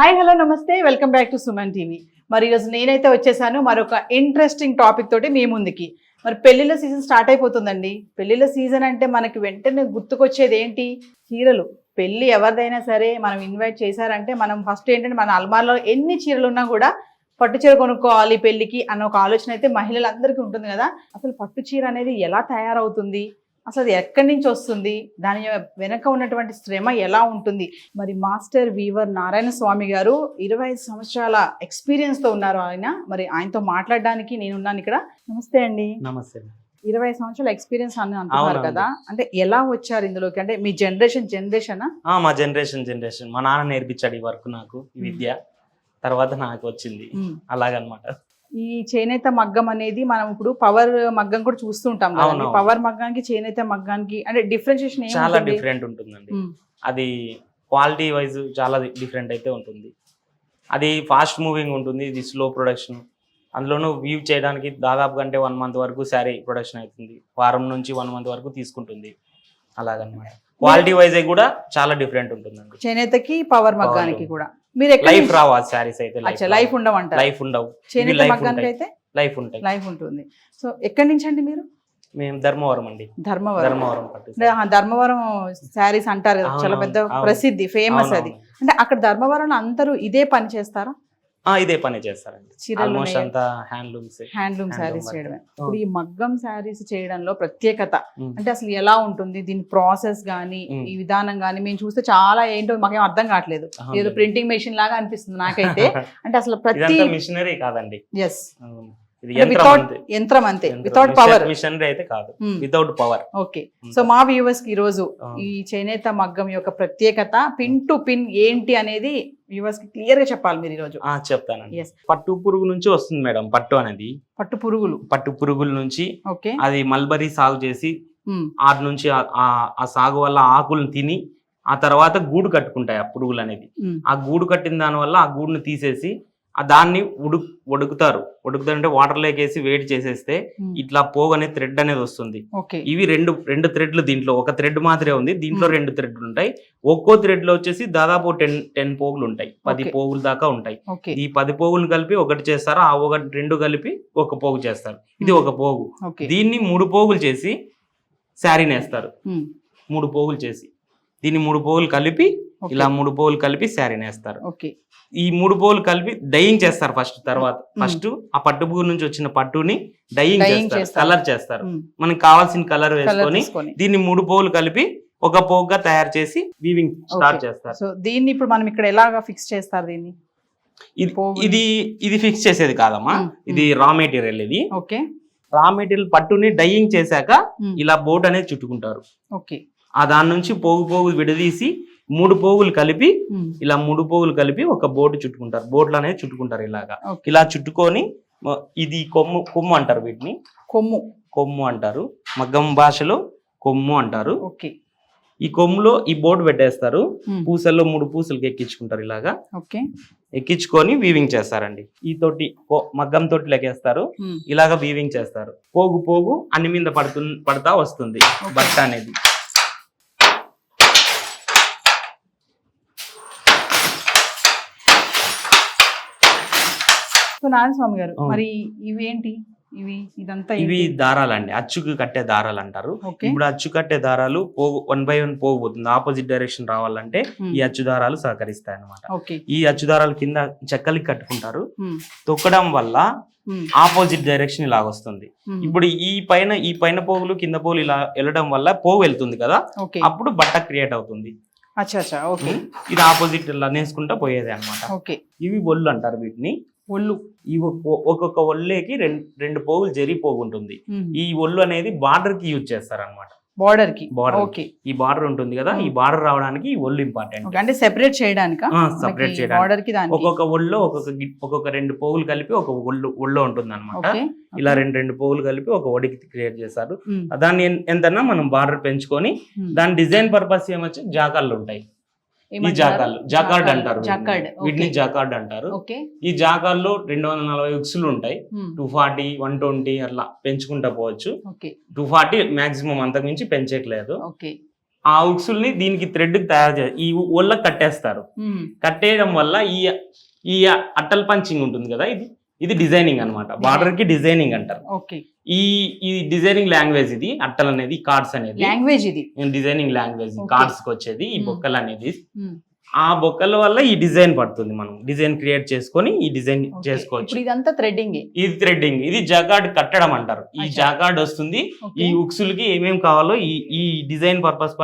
Hi hello నమస్తే welcome back to Suman TV. మరి ఈరోజు నేనైతే వచ్చేసాను మరొక ఇంట్రెస్టింగ్ టాపిక్ తోటి మీ ముందుకి. మరి పెళ్లిళ్ళ సీజన్ స్టార్ట్ అయిపోతుందండి. పెళ్లిళ్ళ సీజన్ అంటే మనకి వెంటనే గుర్తుకొచ్చేది ఏంటి? చీరలు. పెళ్లి ఎవరిదైనా సరే మనం ఇన్వైట్ చేశారంటే మనం ఫస్ట్ ఏంటంటే మన అల్మార్లో ఎన్ని చీరలు ఉన్నా కూడా పట్టు చీర కొనుక్కోవాలి పెళ్లికి అన్న ఒక ఆలోచన అయితే మహిళలందరికీ ఉంటుంది కదా. అసలు పట్టు చీర అనేది ఎలా తయారవుతుంది, అసలు అది ఎక్కడి నుంచి వస్తుంది, దాని వెనక ఉన్నటువంటి శ్రమ ఎలా ఉంటుంది? మరి మాస్టర్ వీవర్ నారాయణ స్వామి గారు 25 సంవత్సరాల ఎక్స్పీరియన్స్ తో ఉన్నారు ఆయన. మరి ఆయనతో మాట్లాడడానికి నేను ఉన్నాను ఇక్కడ. నమస్తే అండి. నమస్తే. 20 సంవత్సరాల ఎక్స్పీరియన్స్ అని అంటున్నారు కదా, అంటే ఎలా వచ్చారు ఇందులోకి? అంటే మీ జనరేషన్ మా జనరేషన్ మా నాన్న నేర్పించాడు ఈ వర్క్, నాకు ఈ విద్య. తర్వాత నాకు వచ్చింది అలాగనమాట. ఈ చేనేత మగ్గం అనేది మనం ఇప్పుడు పవర్ మగ్గం కూడా చూస్తుంటాం కదా. పవర్ మగ్గానికి చేనేత మగ్గానికి అంటే డిఫరెన్షియేషన్ చాలా డిఫరెంట్ ఉంటుందండి. అది క్వాలిటీ వైజ్ చాలా డిఫరెంట్ అయితే ఉంటుంది. అది ఫాస్ట్ మూవింగ్ ఉంటుంది, ఇది స్లో ప్రొడక్షన్. అందులోనూ వ్యూ చేయడానికి దాదాపు కంటే 1 month వరకు శారీ ప్రొడక్షన్ అవుతుంది. వారం నుంచి 1 month వరకు తీసుకుంటుంది. అలాగనమాట. క్వాలిటీ వైజ్ కూడా చాలా డిఫరెంట్ ఉంటుందండి చేనేతకి పవర్ మగ్గానికి కూడా. మీరు లైఫ్ రావు ఆ శారీస్ అయితే, లైఫ్ ఉండవు. లైఫ్ ఉండవు. చేనేత మగ్గానికి అయితే లైఫ్ ఉంటాయి, లైఫ్ ఉంటుంది. సో ఎక్కడి నుంచి అండి మీరు? మేము ధర్మవరం అండి. ధర్మవరం శారీస్ అంటారు కదా, చాలా పెద్ద ప్రసిద్ధి, ఫేమస్ అది. అంటే అక్కడ ధర్మవరం అందరూ ఇదే పని చేస్తారా? ఇదే పని చేస్తారండి. ఆల్మోస్ట్ అంతా హ్యాండ్లూమ్ శారీస్ చేయడమే. ఇప్పుడు ఈ మగ్గం శారీస్ చేయడంలో ప్రత్యేకత అంటే అసలు ఎలా ఉంటుంది? దీని ప్రాసెస్ గానీ ఈ విధానం గానీ మేము చూస్తే చాలా ఏంటో మాకేం అర్థం కావట్లేదు. ఏదో ప్రింటింగ్ మెషిన్ లాగా అనిపిస్తుంది నాకైతే. అంటే అసలు ప్రతి మిషనరీ కాదండి. ఎస్, యంత్రం అంతే, వితౌట్ పవర్. మిషనరీ అయితే కాదు, వితౌట్ పవర్. ఓకే. సో మా వ్యూవర్స్ కి ఈ రోజు ఈ చేనేత మగ్గం యొక్క ప్రత్యేకత, పిన్ టు పిన్ ఏంటి అనేది వ్యూవర్స్ కి క్లియర్ గా చెప్పాలి మీరు ఈ రోజు. చెప్తానండి. పట్టు పురుగు నుంచి వస్తుంది మేడం పట్టు అనేది. పట్టు పురుగుల నుంచి అది మల్బరీ సాగు చేసి ఆటి నుంచి ఆ సాగు వల్ల ఆకులను తిని ఆ తర్వాత గూడు కట్టుకుంటాయి ఆ పురుగులు అనేది. ఆ గూడు కట్టిన దాని వల్ల ఆ గూడును తీసేసి దాన్ని ఉడుకుతారంటే వాటర్ లేకేసి వేడి చేసేస్తే ఇట్లా పోగు అనే థ్రెడ్ అనేది వస్తుంది. ఇవి రెండు థ్రెడ్లు, దీంట్లో ఒక థ్రెడ్ మాత్రమే ఉంది, దీంట్లో 2 థ్రెడ్లు ఉంటాయి. ఒక్కో థ్రెడ్ లో వచ్చేసి దాదాపు 10 పోగులు ఉంటాయి, 10 పోగులు దాకా ఉంటాయి. ఈ 10 పోగులు కలిపి ఒకటి చేస్తారు, ఆ 2 కలిపి ఒక పోగు చేస్తారు. ఇది ఒక పోగు. దీన్ని 3 పోగులు చేసి శారీ నేస్తారు. 3 పోగులు చేసి దీన్ని 3 పోగులు కలిపి ఇలా 3 పోగులు కలిపి శారీ నేస్తారు. ఈ 3 పోగులు కలిపి డైయింగ్ చేస్తారు ఫస్ట్ ఆ పట్టు పువ్వు నుంచి వచ్చిన పట్టుని డైయింగ్ చేస్తారు, కలర్ చేస్తారు. మనకి కావాల్సిన కలర్ వేసుకొని దీన్ని 3 పోగులు కలిపి ఒక పోగుగా తయారు చేసి వీవింగ్ స్టార్ట్ చేస్తారు. సో దీన్ని ఇప్పుడు మనం ఇక్కడ ఎలాగా ఫిక్స్ చేస్తారు? దీన్ని ఇది ఫిక్స్ చేసేది కాదమ్మా, ఇది రా మెటీరియల్. ఇది రా మెటీరియల్ పట్టుని డైయింగ్ చేశాక ఇలా బోట్ అనేది చుట్టుకుంటారు. దాని నుంచి పోగు విడదీసి 3 పోగులు కలిపి ఇలా 3 పోగులు కలిపి ఒక బోటు చుట్టుకుంటారు. బోట్లు అనేది చుట్టుకుంటారు ఇలాగా. ఇలా చుట్టుకొని ఇది కొమ్ము అంటారు, వీటిని కొమ్ము అంటారు, మగ్గం భాషలో కొమ్ము అంటారు. ఈ కొమ్ములో ఈ బోర్డు పెట్టేస్తారు, పూసల్లో 3 పూసలకి ఎక్కించుకుంటారు. ఇలాగా ఎక్కించుకొని వీవింగ్ చేస్తారండి. ఈ తోటి మగ్గం తోటి లెక్కేస్తారు, ఇలాగా వీవింగ్ చేస్తారు. పోగు అన్ని మీద పడతా వస్తుంది బట్ట అనేది. నారాయణ స్వామి గారు, మరి ఇవేంటి? ఇవి దారాలండి, అచ్చుకు కట్టే దారాలు అంటారు. ఇప్పుడు అచ్చు కట్టే దారాలు 1 by 1 పోగు పోతుంది, ఆపోజిట్ డైరెక్షన్ రావాలంటే ఈ అచ్చు దారాలు సహకరిస్తాయి అన్నమాట. ఈ అచ్చు దారాలు కింద చెక్కలకి కట్టుకుంటారు. తొక్కడం వల్ల ఆపోజిట్ డైరెక్షన్ ఇలా వస్తుంది. ఇప్పుడు ఈ పైన పోగులు కింద పోగులు ఇలా వెళ్ళడం వల్ల పోగు వెళ్తుంది కదా, అప్పుడు బట్ట క్రియేట్ అవుతుంది. ఇది ఆపోజిట్ ఇలా నేసుకుంటా పోయేది అనమాట. ఇవి ఒళ్ళు అంటారు వీటిని. ఇవి ఒక్కొక్క ఒళ్ళేకి 2 పోగులు పోగు ఉంటుంది. ఈ ఒళ్ళు అనేది బార్డర్ కి యూజ్ చేస్తారు అనమాట. ఈ బార్డర్ ఉంటుంది కదా, ఈ బార్డర్ రావడానికి ఈ ఒళ్ళు ఇంపార్టెంట్. అంటే సెపరేట్ చేయడానికి ఒక్కొక్క ఒళ్ళో ఒక్కొక్క 2 పోగులు కలిపి ఒక ఒళ్ళో ఉంటుంది అనమాట. ఇలా 2 పోగులు కలిపి ఒక ఒడికి క్రియేట్ చేస్తారు. దాన్ని ఎంతన్నా మనం బార్డర్ పెంచుకొని దాని డిజైన్ పర్పస్ ఏమొచ్చి జాకాళ్ళు ఉంటాయి. ఈ జాకార్డ్ అంటారు వీటిని, జాకార్డ్ అంటారు. ఈ జాకార్లో 240 ఉక్సులు ఉంటాయి. 240, 120 అట్లా పెంచుకుంటా పోవచ్చు. 240 మాక్సిమం, అంతకు మించి పెంచేయలేదు. ఆ ఉక్సుల్ని దీనికి థ్రెడ్ తయారు చేసి ఈ ఒళ్ళకి కట్టేస్తారు. కట్టేయడం వల్ల ఈ అట్టల్ పంచింగ్ ఉంటుంది కదా, ఇది డిజైనింగ్ అనమాట. బార్డర్ కి డిజైనింగ్ అంటారు. ఈ డిజైనింగ్ లాంగ్వేజ్ ఇది అట్టల్ అనేది, కార్డ్స్ అనేది లాంగ్వేజ్, ఇది డిజైనింగ్ లాంగ్వేజ్. కార్డ్స్ కి వచ్చేది ఈ బొక్కలు అనేది. ఆ బొక్కల వల్ల ఈ డిజైన్ పడుతుంది. మనం డిజైన్ క్రియేట్ చేసుకొని ఈ డిజైన్ చేసుకోవచ్చు. ఇదంతా థ్రెడ్డింగ్, ఇది థ్రెడ్డింగ్, ఇది జాగార్డ్ కట్టడం అంటారు. ఈ జాగార్డ్ వస్తుంది. ఈ ఉక్సులకి ఏమేమి కావాలో ఈ డిజైన్ పర్పస్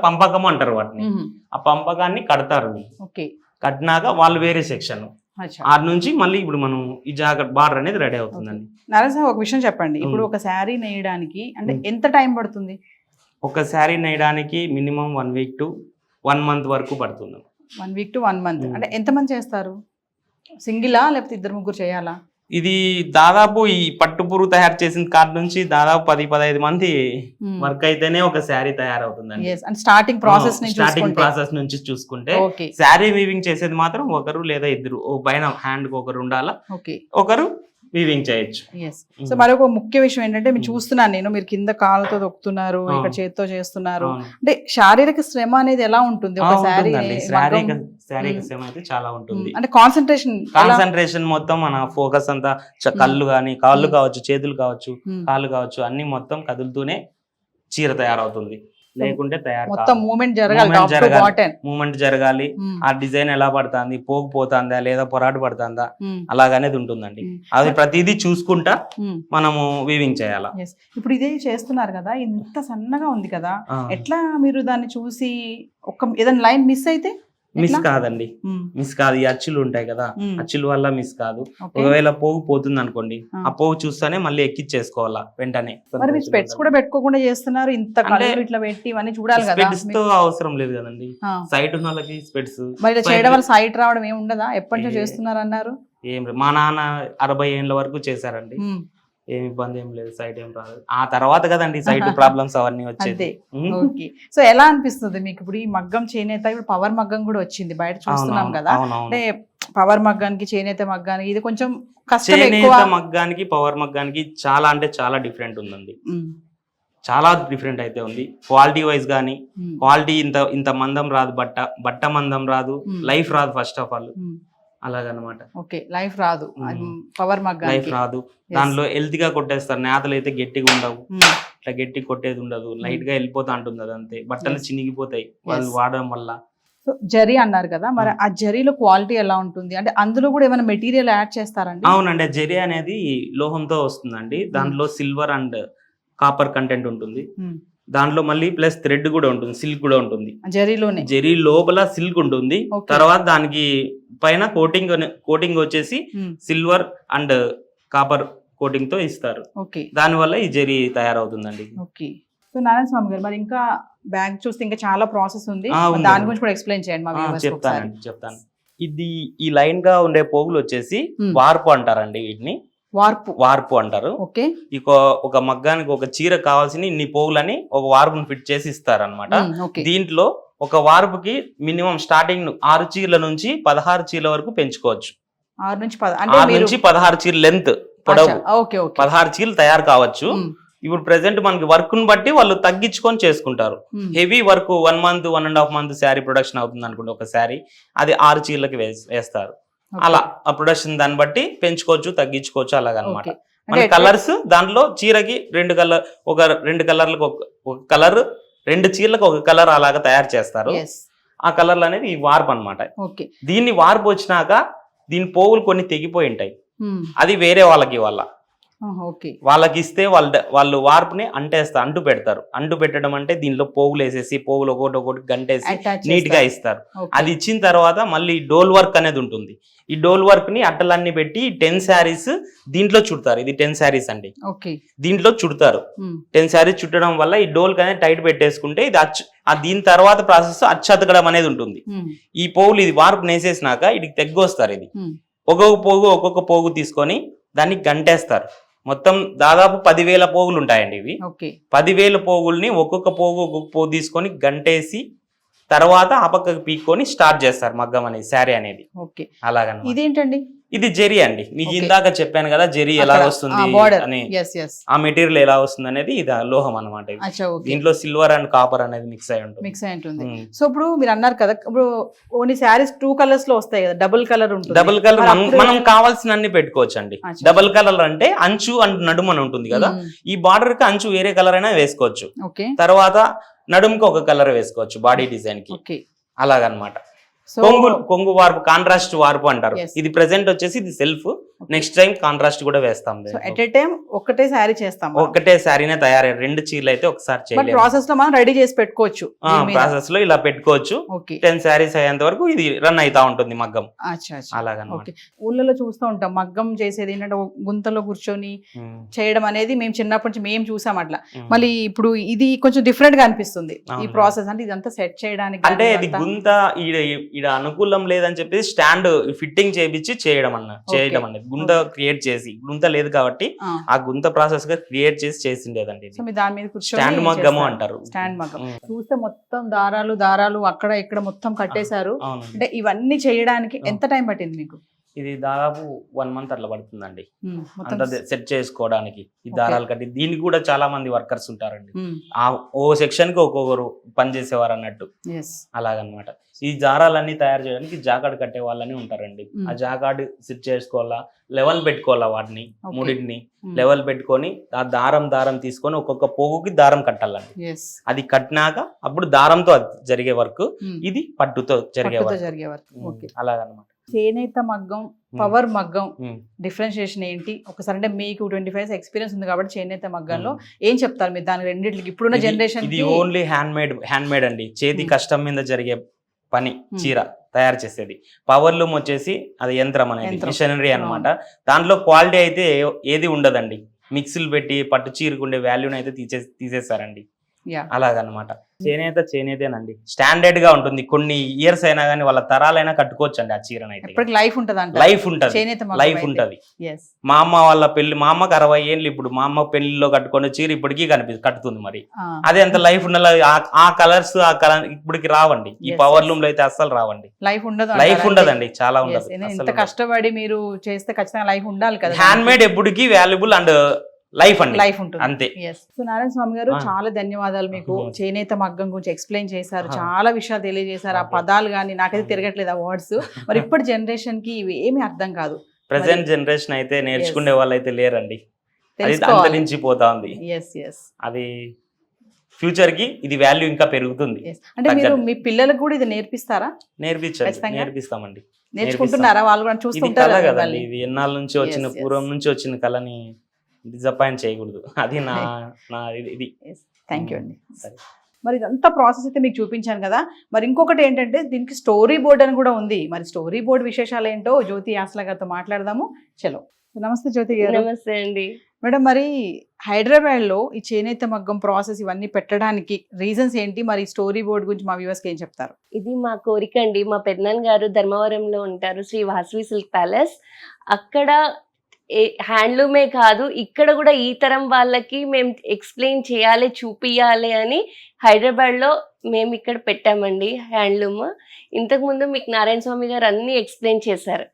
పంపకం అంటారు వాటిని. ఆ పంపకాన్ని కడతారు. కట్టినాక వాళ్ళు వేరే సెక్షన్ ఆ నుంచి మళ్ళీ ఇప్పుడు మనం ఈ జాకెట్ బార్డర్ అనేది రెడీ అవుతుందండి. నారాయణ సార్, ఒక విషయం చెప్పండి. ఇప్పుడు ఒక శారీ నేయడానికి అంటే ఎంత టైం పడుతుంది? ఒక sari నేయడానికి minimum 1 week to 1 month వరకు పడుతుంది. 1 week to 1 month. అంటే ఎంతమంది చేస్తారు? సింగిలా లేకపోతే 2-3 చేయాలా? ఇది దాదాపు ఈ పట్టు పురుగు తయారు చేసిన కార్డ్ నుంచి దాదాపు 10-15 మంది వర్క్ అయితేనే ఒక శారీ తయారవుతుందండి. స్టార్టింగ్ ప్రాసెస్ నుంచి చూసుకుంటే శారీ వీవింగ్ చేసేది మాత్రం ఒకరు లేదా ఇద్దరు, పైన హ్యాండ్ కి ఒకరు ఉండాలా, ఒకరు వీవింగ్ చేయొచ్చు. సో మరొక ముఖ్య విషయం ఏంటంటే, మీరు చూస్తున్నాను నేను, మీరు కింద కాళ్ళతో తొక్కుతున్నారు, ఇక్కడ చేతితో చేస్తున్నారు. అంటే శారీరక శ్రమ అనేది ఎలా ఉంటుంది? ఒక శారీరక శ్రమ అయితే చాలా ఉంటుంది. అంటే కాన్సన్ట్రేషన్ మొత్తం మన ఫోకస్ అంతా కళ్ళు కానీ, కాళ్ళు కావచ్చు, చేతులు కావచ్చు, కాళ్ళు కావచ్చు, అన్ని మొత్తం కదులుతూనే చీర తయారవుతుంది. లేకుంటే మొత్తం మూమెంట్ జరగాలి. ఆ డిజైన్ ఎలా పడుతుంది, పోగుపోతుందా లేదా పొరాటు పడుతుందా అలాగనేది ఉంటుందండి. అది ప్రతిదీ చూసుకుంటా మనము వీవింగ్ చేయాలా. ఇప్పుడు ఇదే చేస్తున్నారు కదా, ఇంత సన్నగా ఉంది కదా, ఎట్లా మీరు దాన్ని చూసి ఏదైనా లైన్ మిస్ అయితే? మిస్ కాదండి, మిస్ కాదు. ఈ అచ్చులు ఉంటాయి కదా, అచ్చుల వల్ల మిస్ కాదు. ఒకవేళ పోగు పోతుంది అనుకోండి, ఆ పోగు చూస్తానే మళ్ళీ ఎక్కిచ్చేసుకోవాలా వెంటనే. స్పెట్స్ కూడా పెట్టుకోకుండా చేస్తున్నారు, ఇంత ఇట్లా పెట్టి ఇవన్నీ చూడాలి కదా. స్పెట్స్ తో అవసరం లేదు కదండి, సైట్ ఉన్న వాళ్ళకి స్పెట్స్. మరి చేయడం వల్ల సైట్ రావడం ఏమి ఉండదా? ఎప్పటి నుంచి చేస్తున్నారు అన్నారు? ఏం, మా నాన్న 60 ఏళ్ళ వరకు చేశారండి. ఏమి ఇబ్బంది ఏం లేదు, సైట్ ఏం రాదు. ఆ తర్వాత కదండి సైట్ ప్రాబ్లమ్స్ అవన్నీ వచ్చేది. సో ఎలా అనిపిస్తుంది మీకు ఇప్పుడు ఈ మగ్గం చేనేత? ఇప్పుడు పవర్ మగ్గం కూడా వచ్చింది, బయట చూస్తున్నాం కదా. అంటే పవర్ మగ్గానికి, చేనేత మగ్గానికి ఇది కొంచెం కష్టం. చేనేత మగ్గానికి పవర్ మగ్గానికి చాలా అంటే చాలా డిఫరెంట్ ఉందండి. చాలా డిఫరెంట్ అయితే ఉంది. క్వాలిటీ వైజ్ గానీ, క్వాలిటీ ఇంత మందం రాదు, బట్ట మందం రాదు, లైఫ్ రాదు ఫస్ట్ ఆఫ్ ఆల్. అలాగనమాట. లైఫ్ రాదు, పవర్ మగ్గం లైఫ్ రాదు. దానిలో హెల్త్ గా కొట్టేస్తారు. నేతలు అయితే గట్టిగా ఉండవు, ఇట్లా గట్టి కొట్టేది ఉండదు, లైట్ గా వెళ్ళిపోతా ఉంటుంది. అదంతే, బట్టలు చినిగిపోతాయి వాళ్ళు వాడడం వల్ల. జరీ అన్నారు కదా, మరి ఆ జరీలో క్వాలిటీ ఎలా ఉంటుంది? అంటే అందులో కూడా ఏమైనా మెటీరియల్ యాడ్ చేస్తారండి? అవునండి, జరీ అనేది లోహంతో వస్తుందండి. దాంట్లో సిల్వర్ అండ్ కాపర్ కంటెంట్ ఉంటుంది. దాంట్లో మళ్ళీ ప్లస్ థ్రెడ్ కూడా ఉంటుంది, సిల్క్ కూడా ఉంటుంది. జరీ లోపల సిల్క్ ఉంటుంది. తర్వాత దానికి పైన కోటింగ్ వచ్చేసి సిల్వర్ అండ్ కాపర్ కోటింగ్ తో ఇస్తారు. దాని వల్ల ఈ జరీ తయారవుతుందండి. సో నారాయణ స్వామి గారు, మరి ఇంకా బ్యాగ్ చూస్తే ఇంకా చాలా ప్రాసెస్ ఉంది, దాని గురించి కూడా ఎక్స్ప్లెయిన్ చేయండి. చెప్తాను. ఇది ఈ లైన్ గా ఉండే పోగులు వచ్చేసి వార్పు అంటారండి. వీటిని వార్పు అంటారు. ఒక మగ్గానికి ఒక చీర కావాల్సిన ఇన్ని పోగులని ఒక వార్పును ఫిట్ చేసి ఇస్తారు అనమాట. దీంట్లో ఒక వార్పుకి మినిమం స్టార్టింగ్ 6 చీరల నుంచి 16 చీరల వరకు పెంచుకోవచ్చు. 6 నుంచి 16 చీరల లెంత్ పొడవు 16 చీరలు తయారు కావచ్చు. ఇప్పుడు ప్రెసెంట్ మనకి వర్క్ ను బట్టి వాళ్ళు తగ్గించుకొని చేసుకుంటారు. Heavy work 1 month 1.5 month sari production అవుతుంది అనుకుంటే ఒక శారీ, అది 6 చీరలకి వేస్తారు. అలా ఆ ప్రొడక్షన్ దాన్ని బట్టి పెంచుకోవచ్చు, తగ్గించుకోవచ్చు, అలాగనమాట. మన కలర్స్ దాంట్లో చీరకి 2 కలర్లకు ఒక కలర్, 2 చీరలకు ఒక కలర్ అలాగా తయారు చేస్తారు. ఆ కలర్లు అనేది ఈ వార్పు అనమాట. దీన్ని వార్పు వచ్చినాక దీని పోగులు కొన్ని తెగిపోయి ఉంటాయి, అది వేరే వాళ్ళకి వాళ్ళకి ఇస్తే వాళ్ళు వార్పుని అంటు పెడతారు. అంటు పెట్టడం అంటే దీనిలో పోగులు వేసేసి పోగులు ఒకటి గంటేసి నీట్ గా ఇస్తారు. అది ఇచ్చిన తర్వాత మళ్ళీ డోల్ వర్క్ అనేది ఉంటుంది. ఈ డోల్ వర్క్ ని అట్టలన్నీ పెట్టి 10 శారీస్ దీంట్లో చుడతారు. ఇది 10 శారీస్ అండి, దీంట్లో చుడతారు. 10 శారీస్ చుట్టడం వల్ల ఈ డోల్ అనేది టైట్ పెట్టేసుకుంటే ఇది దీని తర్వాత ప్రాసెస్ అచ్చతకడం అనేది ఉంటుంది. ఈ పోగులు ఇది వార్పు నేసేసినాక ఇది తెగ్గొస్తారు. ఇది ఒక్కొక్క పోగు తీసుకొని దాన్ని గంటేస్తారు. మొత్తం దాదాపు 10,000 పోగులు ఉంటాయండి ఇవి. 10,000 పోగుల్ని ఒక్కొక్క పోగు తీసుకొని గంటేసి తర్వాత ఆ పక్కకి పీక్కొని స్టార్ట్ చేస్తారు మగ్గం అనేది, శారీ అనేది. ఓకే, అలాగనమాట. ఇదేంటండి? ఇది జెరీ అండి. నీకు ఇందాక చెప్పాను కదా జెరీ ఎలా వస్తుంది అని, ఆ మెటీరియల్ ఎలా వస్తుంది అనేది ఇది లోహం అనమాట. దీంట్లో సిల్వర్ అండ్ కాపర్ అనేది మిక్స్ అయి ఉంటుంది. సో ఇప్పుడు మీరు అన్నారు కదా, ఇప్పుడు ఓన్లీ శారీస్ 2 కలర్స్ లో వస్తాయి కదా, డబుల్ కలర్ ఉంటుంది. డబుల్ కలర్ మనం కావాల్సిన అన్ని పెట్టుకోవచ్చు అండి. డబుల్ కలర్ అంటే అంచు అండ్ నడుము అని ఉంటుంది కదా, ఈ బార్డర్ కి అంచు వేరే కలర్ అయినా వేసుకోవచ్చు. తర్వాత నడుముకి ఒక కలర్ వేసుకోవచ్చు బాడీ డిజైన్ కి, అలాగనమాట. కొంగు వార్పు, కాంట్రాస్ట్ వార్పు అంటారు. ఇది ప్రెసెంట్ వచ్చేసి ఇది సెల్ఫ్, నెక్స్ట్ టైం కాంట్రాస్ట్ కూడా వేస్తాం. ఎట్ ఏ టైం ఒకటే శారీ చేస్తాం, ఒకటే శారీనే తయారై 2 చీరలు అయితే ఒకసారి చేయాలి. ప్రాసెస్ లో మనం రెడీ చేసి పెట్టుకోవచ్చు, ప్రాసెస్ లో ఇలా పెట్టుకోవచ్చు. 10 శారీస్ అయ్యేంత వరకు ఇది రన్ అయితా ఉంటుంది మగ్గం. అలాగనమాట. ఊళ్ళలో చూస్తూ ఉంటాం మగ్గం చేసేది ఏంటంటే గుంతలో కూర్చొని చేయడం అనేది మేము చిన్నప్పటి నుంచి మేము చూసాం అట్లా. మళ్ళీ ఇప్పుడు ఇది కొంచెం డిఫరెంట్ గా అనిపిస్తుంది ఈ ప్రాసెస్, అంటే ఇదంతా సెట్ చేయడానికి. అంటే ఇది గుంత ఈడ అనుకూలం లేదని చెప్పి స్టాండ్ ఫిట్టింగ్ చేయించి చేయడం అనేది గుంత క్రియేట్ చేసి, గుంత లేదు కాబట్టి ఆ గుంత ప్రాసెస్ గా క్రియేట్ చేసి చేసిండేదండి. దాని మీద స్టాండ్ మగ్గము అంటారు. స్టాండ్ మగ్గం చూస్తే మొత్తం దారాలు అక్కడ ఇక్కడ మొత్తం కట్టేశారు. అంటే ఇవన్నీ చేయడానికి ఎంత టైం పట్టింది మీకు? ఇది దాదాపు 1 మంత్ అట్లా పడుతుందండి అంత సెట్ చేసుకోవడానికి. ఈ దారాలు కట్టి దీనికి కూడా చాలా మంది వర్కర్స్ ఉంటారండి. ఆ ఓ సెక్షన్ కి ఒక్కొక్కరు పని చేసేవారు అన్నట్టు, అలాగనమాట. ఈ దారాలన్నీ తయారు చేయడానికి జాకాడ్ కట్టే వాళ్ళని ఉంటారండి. ఆ జాకాడ్ సెట్ చేసుకోవాలా, లెవెల్ పెట్టుకోవాలా, వాటిని మూడింటిని లెవెల్ పెట్టుకొని ఆ దారం తీసుకొని ఒక్కొక్క పోగుకి దారం కట్టాలండి. అది కట్టినాక అప్పుడు దారంతో జరిగే వర్క్, ఇది పట్టుతో జరిగే వర్క్, అలాగనమాట. చేనేత మగ్గం, పవర్ మగ్గం డిఫరెన్షియేషన్ ఏంటి ఒకసారి? అంటే మీకు 25 years ఎక్స్పీరియన్స్ ఉంది కాబట్టి చేనేత మగ్గంలో ఏం చెప్తారు మీరు దాని రెండింటికి? ఇప్పుడున్న జనరేషన్ ఇది ఓన్లీ హ్యాండ్ మేడ్ అండి, చేతి కష్టం మీద జరిగే పని, చీర తయారు చేసేది. పవర్ లూమ్ వచ్చేసి అది యంత్రం అనేది, మిషనరీ అనమాట. దాంట్లో క్వాలిటీ అయితే ఏది ఉండదండి. మిక్సీలు పెట్టి పట్టు చీరకు ఉండే వాల్యూని అయితే తీసేస్తారండి. అలాగనమాట. చేనేతేనండి, స్టాండర్డ్ గా ఉంటుంది. కొన్ని ఇయర్స్ అయినా కానీ వాళ్ళ తరాలైనా కట్టుకోవచ్చు అండి ఆ చీరను అయితే. లైఫ్ ఉంటుంది, లైఫ్ ఉంటది. మా అమ్మ వాళ్ళ పెళ్లి, మా అమ్మకి 60 ఏళ్ళు ఇప్పుడు, మా అమ్మ పెళ్లిలో కట్టుకునే చీర ఇప్పటికీ కట్టుతుంది. మరి అదే అంత లైఫ్ ఉండాలి. ఆ కలర్స్ ఇప్పటికి రావండి, ఈ పవర్ లూమ్ లో అయితే అస్సలు రావండి. లైఫ్ ఉండదండి, చాలా ఉండదు. ఇంత కష్టపడి మీరు చేస్తే ఖచ్చితంగా లైఫ్ ఉండాలి కదా. హ్యాండ్ మేడ్ ఎప్పటికీ వాల్యుబుల్ అండ్ లైఫ్ ఉంటుంది అంతే. సో నారాయణ స్వామి గారు చాలా ధన్యవాదాలు మీకు. చేనేత మగ్గం గురించి ఎక్స్ప్లెయిన్ చేశారు, చాలా విషయాలు తెలియజేశారు. ఆ పదాలు కానీ నాకైతే తిరగట్లేదు ఆ వర్డ్స్. మరి ఇప్పటి జనరేషన్ కి ఇవి ఏమి అర్థం కాదు. ప్రెసెంట్ జనరేషన్ అయితే నేర్చుకునే వాళ్ళు అయితే లేరండి, అంతరించిపోతా ఉంది. అది ఫ్యూచర్ కి ఇది వాల్యూ ఇంకా పెరుగుతుంది. అంటే మీరు మీ పిల్లలకు కూడా ఇది నేర్పిస్తారా? నేర్పిస్తామండి. నేర్చుకుంటున్నారా? వాళ్ళు కూడా చూస్తుంటారు కదండి. ఇది ఎన్నాళ్ళ నుంచి వచ్చిన, పూర్వం నుంచి వచ్చిన కళని డిసప్పాయింట్ చేయకూడదు, అది నా ఇది. థ్యాంక్ యూ అండి. మరి ఇదంతా ప్రాసెస్ అయితే మీకు చూపించాను కదా. మరి ఇంకొకటి ఏంటంటే దీనికి స్టోరీ బోర్డ్ అని కూడా ఉంది. మరి స్టోరీ బోర్డ్ విశేషాలు ఏంటో జ్యోతి యాస్లా గారితో మాట్లాడదాము. చలో. నమస్తే జ్యోతి గారు. నమస్తే అండి మేడం. మరి హైదరాబాద్ లో ఈ చేనేత మగ్గం ప్రాసెస్ ఇవన్నీ పెట్టడానికి రీజన్స్ ఏంటి? మరి స్టోరీ బోర్డ్ గురించి మా వ్యూవర్స్ కి ఏం చెప్తారు? ఇది మా కోరిక అండి. మా పెద్దనాన్న గారు ధర్మవరంలో ఉంటారు, శ్రీ వాసవి సిల్క్ ప్యాలెస్. అక్కడ హ్యాండ్లూమే కాదు, ఇక్కడ కూడా ఈ తరం వాళ్ళకి మేము ఎక్స్ప్లెయిన్ చేయాలి, చూపియాలి అని హైదరాబాద్లో మేము ఇక్కడ పెట్టామండి హ్యాండ్లూమ్. ఇంతకుముందు మీకు నారాయణ స్వామి గారు అన్నీ ఎక్స్ప్లెయిన్ చేశారు.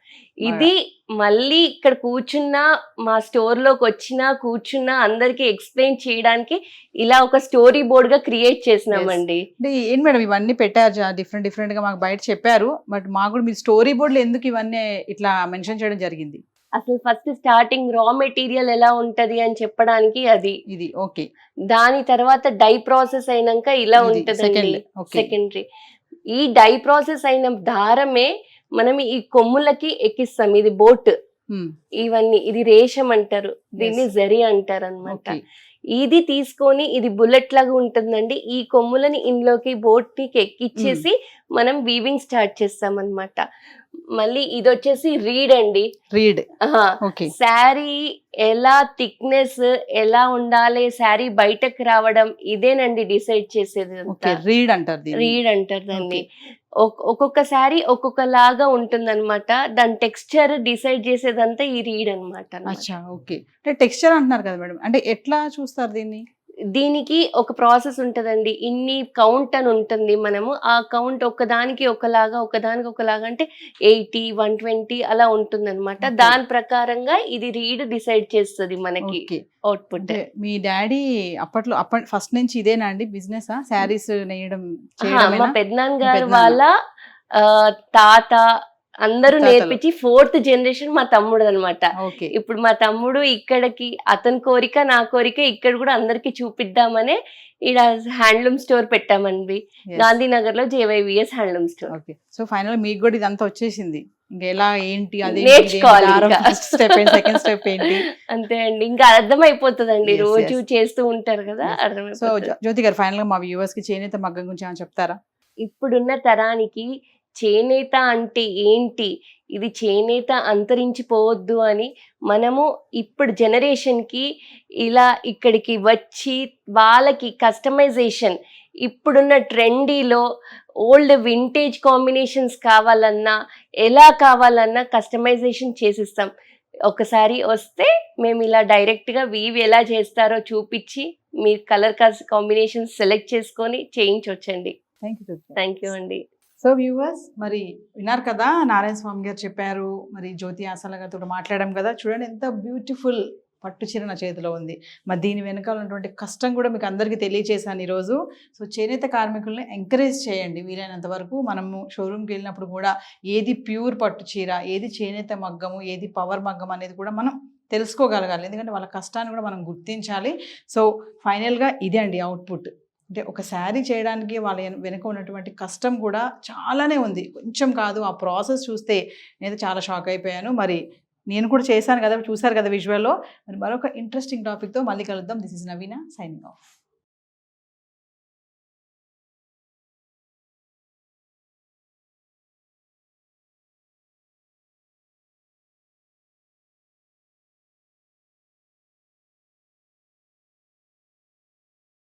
ఇది మళ్ళీ ఇక్కడ కూర్చున్నా, మా స్టోర్లోకి వచ్చినా కూర్చున్నా అందరికి ఎక్స్ప్లెయిన్ చేయడానికి ఇలా ఒక స్టోరీ బోర్డ్ గా క్రియేట్ చేసినామండి. ఏం మేడం ఇవన్నీ పెట్టారు డిఫరెంట్ గా మాకు బయట చెప్పారు, బట్ మాకు కూడా మీరు స్టోరీ బోర్డ్ లో ఎందుకు ఇవన్నీ ఇట్లా మెన్షన్ చేయడం జరిగింది? అసలు ఫస్ట్ స్టార్టింగ్ రా మెటీరియల్ ఎలా ఉంటది అని చెప్పడానికి అది ఇది ఓకే. దాని తర్వాత డై ప్రాసెస్ అయినాక ఇలా ఉంటది సెకండరీ. ఈ డై ప్రాసెస్ అయిన దారమే మనం ఈ కొమ్ములకి ఎక్కిస్తాం. ఇది బోట్, ఇవన్నీ ఇది రేషం అంటారు, దీన్ని జరీ అంటారు అన్నమాట. ఇది తీసుకొని ఇది బుల్లెట్ లాగా ఉంటుందండి. ఈ కొమ్ములని ఇంట్లోకి బోట్ కి ఎక్కిచ్చేసి మనం వీవింగ్ స్టార్ట్ చేస్తాం అన్నమాట. మళ్ళీ ఇది వచ్చేసి రీడ్ అండి. రీడ్ శారీ ఎలా థిక్నెస్ ఎలా ఉండాలి, శారీ బయటకు రావడం ఇదేనండి డిసైడ్ చేసేది. రీడ్ అంటారు దాన్ని. ఒక్కొక్క శారీ ఒక్కొక్క లాగా ఉంటుంది అనమాట. దాని టెక్స్చర్ డిసైడ్ చేసేదంతా ఈ రీడ్ అనమాట. ఓకే. టెక్స్చర్ అంటున్నారు కదా మేడం, అంటే ఎట్లా చూస్తారు దీన్ని? దీనికి ఒక ప్రాసెస్ ఉంటదండి. ఇన్ని కౌంట్ అని ఉంటుంది. మనము ఆ కౌంట్ ఒకదానికి ఒకలాగా అంటే 80, 120 అలా ఉంటుందన్నమాట. Okay. దాని ప్రకారంగా ఇది రీడ్ డిసైడ్ చేస్తుంది మనకి ఓకే. అవుట్పుట్. అంటే మీ డాడీ అప్పట్లో ఫస్ట్ నుంచి ఇదేనా అండి బిజినెస్ శారీస్ నేయడం మా చేయడమేనా? పెద్దనాన్న మీ గారు పెద్దనాన్న. వాళ్ళ తాత అందరూ తాతలు. నేర్పించి 4th జనరేషన్ మా తమ్ముడు అన్నమాట. ఓకే. ఇప్పుడు మా తమ్ముడు ఇక్కడికి అతని కోరిక నా కోరిక ఇక్కడ కూడా అందరికి చూపిద్దామనే ఈడ హ్యాండ్లూమ్ స్టోర్ పెట్టామండి. Yes. గాంధీనగర్ లో JYVS handloom store. Okay. So final మీకు కూడా ఇదంతా వచ్చేసింది. ఇంకా ఎలా ఏంటి అదే నేర్చుకోవాలి ఇంకా. ఫస్ట్ స్టెప్ ఏంటి సెకండ్ స్టెప్ ఏంటి? అంతే అండి, ఇంకా అర్థమైపోతుందండి. Yes, రోజు yes. చేస్తూ ఉంటారు కదా, Yes. సో అర్థమైపోతుంది. జ్యోతి గారు ఫైనల్ గా మా వ్యూవర్స్ కి చేనేత మగ్గం గురించి ఏమైనా చెప్తారా? ఇప్పుడున్న తరానికి చేనేత అంటే ఏంటి, ఇది చేనేత అంతరించిపోవద్దు అని మనము ఇప్పుడు జనరేషన్కి ఇలా ఇక్కడికి వచ్చి వాళ్ళకి కస్టమైజేషన్ ఇప్పుడున్న ట్రెండీలో ఓల్డ్ వింటేజ్ కాంబినేషన్స్ కావాలన్నా ఎలా కావాలన్నా కస్టమైజేషన్ చేసిస్తాం. ఒకసారి వస్తే మేము ఇలా డైరెక్ట్గా వీవి ఎలా చేస్తారో చూపించి మీ కలర్ కాంబినేషన్స్ సెలెక్ట్ చేసుకొని చేయించవచ్చండి. Thank you. థ్యాంక్ యూ అండి. సో వ్యూవర్స్ మరి విన్నారు కదా, నారాయణ స్వామి గారు చెప్పారు, మరి జ్యోతి ఆసల గారితో మాట్లాడాం కదా. చూడండి ఎంత బ్యూటిఫుల్ పట్టు చీర నా చేతిలో ఉంది. మరి దీని వెనకాల ఉన్నటువంటి కష్టం కూడా మీకు అందరికీ తెలియచేశాను ఈరోజు. సో చేనేత కార్మికుల్ని ఎంకరేజ్ చేయండి వీలైనంత వరకు. మనము షోరూమ్కి వెళ్ళినప్పుడు కూడా ఏది ప్యూర్ పట్టు చీర, ఏది చేనేత మగ్గము, ఏది పవర్ మగ్గం అనేది కూడా మనం తెలుసుకోగలగాలి. ఎందుకంటే వాళ్ళ కష్టాన్ని కూడా మనం గుర్తించాలి. సో ఫైనల్గా ఇదే అండి అవుట్పుట్. అంటే ఒక శారీ చేయడానికి వాళ్ళ వెనుక ఉన్నటువంటి కష్టం కూడా చాలానే ఉంది, కొంచెం కాదు. ఆ ప్రాసెస్ చూస్తే నేను చాలా షాక్ అయిపోయాను. మరి నేను కూడా చేశాను కదా, చూశారు కదా విజువల్లో. మరి మరొక ఇంట్రెస్టింగ్ టాపిక్తో మళ్ళీ కలుద్దాం. This is Naveena signing off.